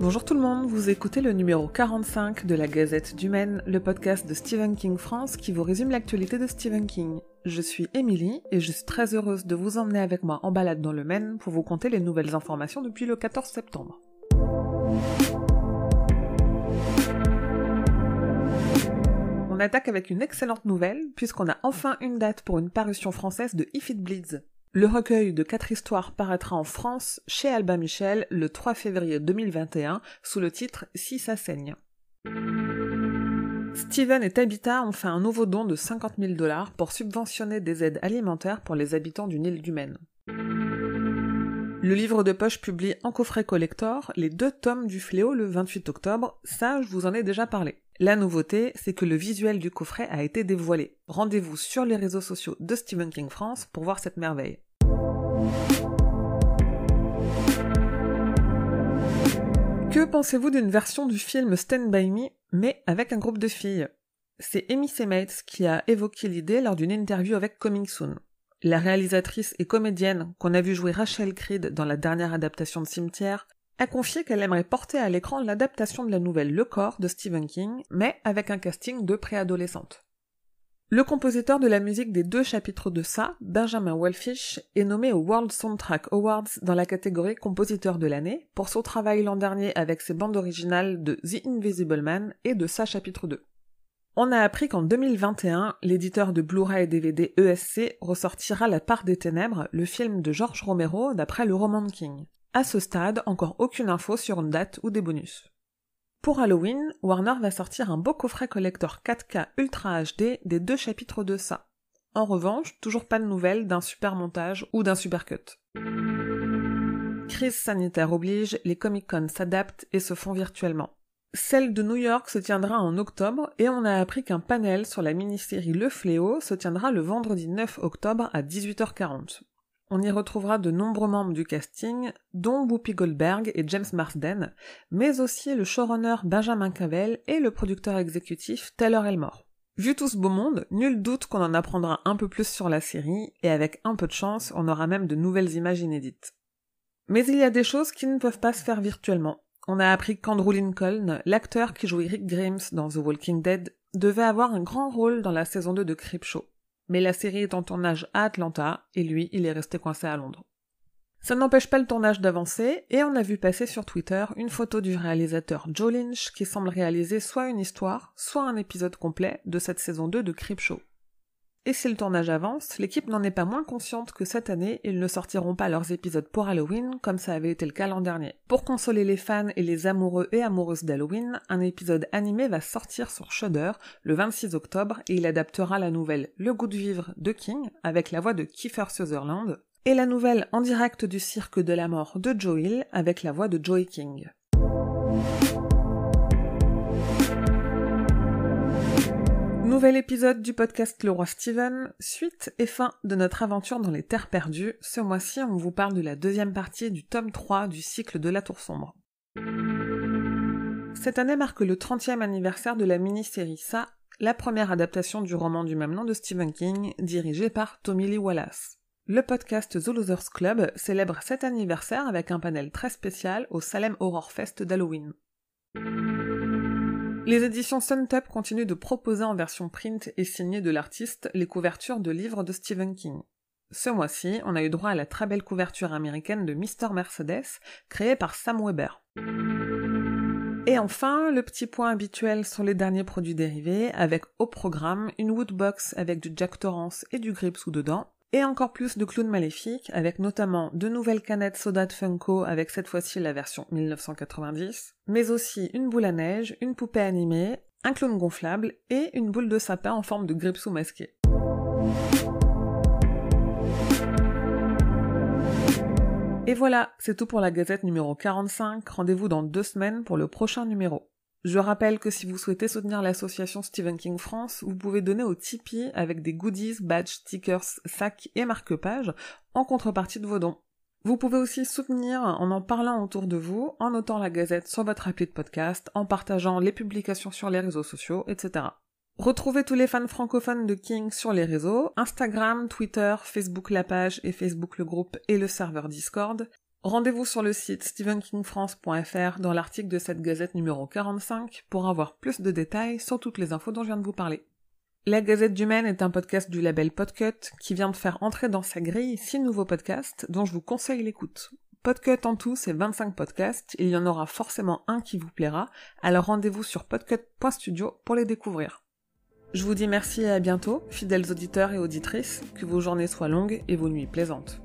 Bonjour tout le monde, vous écoutez le numéro 45 de la Gazette du Maine, le podcast de Stephen King France qui vous résume l'actualité de Stephen King. Je suis Émilie et je suis très heureuse de vous emmener avec moi en balade dans le Maine pour vous conter les nouvelles informations depuis le 14 septembre. On attaque avec une excellente nouvelle puisqu'on a enfin une date pour une parution française de If It Bleeds. Le recueil de 4 histoires paraîtra en France chez Albin Michel le 3 février 2021 sous le titre « Si ça saigne ». Steven et Tabitha ont fait un nouveau don de 50 000 $ pour subventionner des aides alimentaires pour les habitants d'une île du Maine. Le livre de poche publie en coffret collector les 2 tomes du Fléau le 28 octobre, ça je vous en ai déjà parlé. La nouveauté, c'est que le visuel du coffret a été dévoilé. Rendez-vous sur les réseaux sociaux de Stephen King France pour voir cette merveille. Que pensez-vous d'une version du film Stand By Me, mais avec un groupe de filles ? C'est Amy Seymour qui a évoqué l'idée lors d'une interview avec Coming Soon. La réalisatrice et comédienne qu'on a vu jouer Rachel Creed dans la dernière adaptation de Cimetière a confié qu'elle aimerait porter à l'écran l'adaptation de la nouvelle Le Corps de Stephen King, mais avec un casting de préadolescentes. Le compositeur de la musique des 2 chapitres de ça, Benjamin Wallfisch, est nommé aux World Soundtrack Awards dans la catégorie compositeur de l'année pour son travail l'an dernier avec ses bandes originales de The Invisible Man et de ça chapitre 2. On a appris qu'en 2021, l'éditeur de Blu-ray et DVD ESC ressortira La Part des Ténèbres, le film de George Romero d'après le roman de King. À ce stade, encore aucune info sur une date ou des bonus. Pour Halloween, Warner va sortir un beau coffret collector 4K Ultra HD des 2 chapitres de ça. En revanche, toujours pas de nouvelles d'un super montage ou d'un super cut. Crise sanitaire oblige, les Comic-Con s'adaptent et se font virtuellement. Celle de New York se tiendra en octobre et on a appris qu'un panel sur la mini-série Le Fléau se tiendra le vendredi 9 octobre à 18h40. On y retrouvera de nombreux membres du casting, dont Whoopi Goldberg et James Marsden, mais aussi le showrunner Benjamin Cavell et le producteur exécutif Taylor Elmore. Vu tout ce beau monde, nul doute qu'on en apprendra un peu plus sur la série, et avec un peu de chance, on aura même de nouvelles images inédites. Mais il y a des choses qui ne peuvent pas se faire virtuellement. On a appris qu'Andrew Lincoln, l'acteur qui joue Rick Grimes dans The Walking Dead, devait avoir un grand rôle dans la saison 2 de Creepshow. Mais la série est en tournage à Atlanta, et lui, il est resté coincé à Londres. Ça n'empêche pas le tournage d'avancer, et on a vu passer sur Twitter une photo du réalisateur Joe Lynch qui semble réaliser soit une histoire, soit un épisode complet de cette saison 2 de Creepshow. Et si le tournage avance, l'équipe n'en est pas moins consciente que cette année, ils ne sortiront pas leurs épisodes pour Halloween, comme ça avait été le cas l'an dernier. Pour consoler les fans et les amoureux et amoureuses d'Halloween, un épisode animé va sortir sur Shudder le 26 octobre et il adaptera la nouvelle Le Goût de Vivre de King, avec la voix de Kiefer Sutherland, et la nouvelle En direct du Cirque de la Mort de Joe Hill, avec la voix de Joey King. Nouvel épisode du podcast Le Roi Steven, suite et fin de notre aventure dans les terres perdues. Ce mois-ci, on vous parle de la 2e partie du tome 3 du cycle de la Tour Sombre. Cette année marque le 30e anniversaire de la mini-série Ça, la première adaptation du roman du même nom de Stephen King, dirigé par Tommy Lee Wallace. Le podcast The Losers Club célèbre cet anniversaire avec un panel très spécial au Salem Horror Fest d'Halloween. Les éditions Suntop continuent de proposer en version print et signée de l'artiste les couvertures de livres de Stephen King. Ce mois-ci, on a eu droit à la très belle couverture américaine de Mr. Mercedes, créée par Sam Weber. Et enfin, le petit point habituel sur les derniers produits dérivés, avec au programme une Woodbox avec du Jack Torrance et du Gripsou dedans, et encore plus de clowns maléfiques, avec notamment 2 nouvelles canettes soda de Funko avec cette fois-ci la version 1990, mais aussi une boule à neige, une poupée animée, un clown gonflable et une boule de sapin en forme de Gripsou masqué. Et voilà, c'est tout pour la Gazette numéro 45, rendez-vous dans 2 semaines pour le prochain numéro. Je rappelle que si vous souhaitez soutenir l'association Stephen King France, vous pouvez donner au Tipeee avec des goodies, badges, stickers, sacs et marque-pages en contrepartie de vos dons. Vous pouvez aussi soutenir en parlant autour de vous, en notant la Gazette sur votre appli de podcast, en partageant les publications sur les réseaux sociaux, etc. Retrouvez tous les fans francophones de King sur les réseaux, Instagram, Twitter, Facebook la page et Facebook le groupe et le serveur Discord. Rendez-vous sur le site stephenkingfrance.fr dans l'article de cette gazette numéro 45 pour avoir plus de détails sur toutes les infos dont je viens de vous parler. La Gazette du Maine est un podcast du label Podcut qui vient de faire entrer dans sa grille 6 nouveaux podcasts dont je vous conseille l'écoute. Podcut en tout, c'est 25 podcasts, il y en aura forcément un qui vous plaira, alors rendez-vous sur podcut.studio pour les découvrir. Je vous dis merci et à bientôt, fidèles auditeurs et auditrices, que vos journées soient longues et vos nuits plaisantes.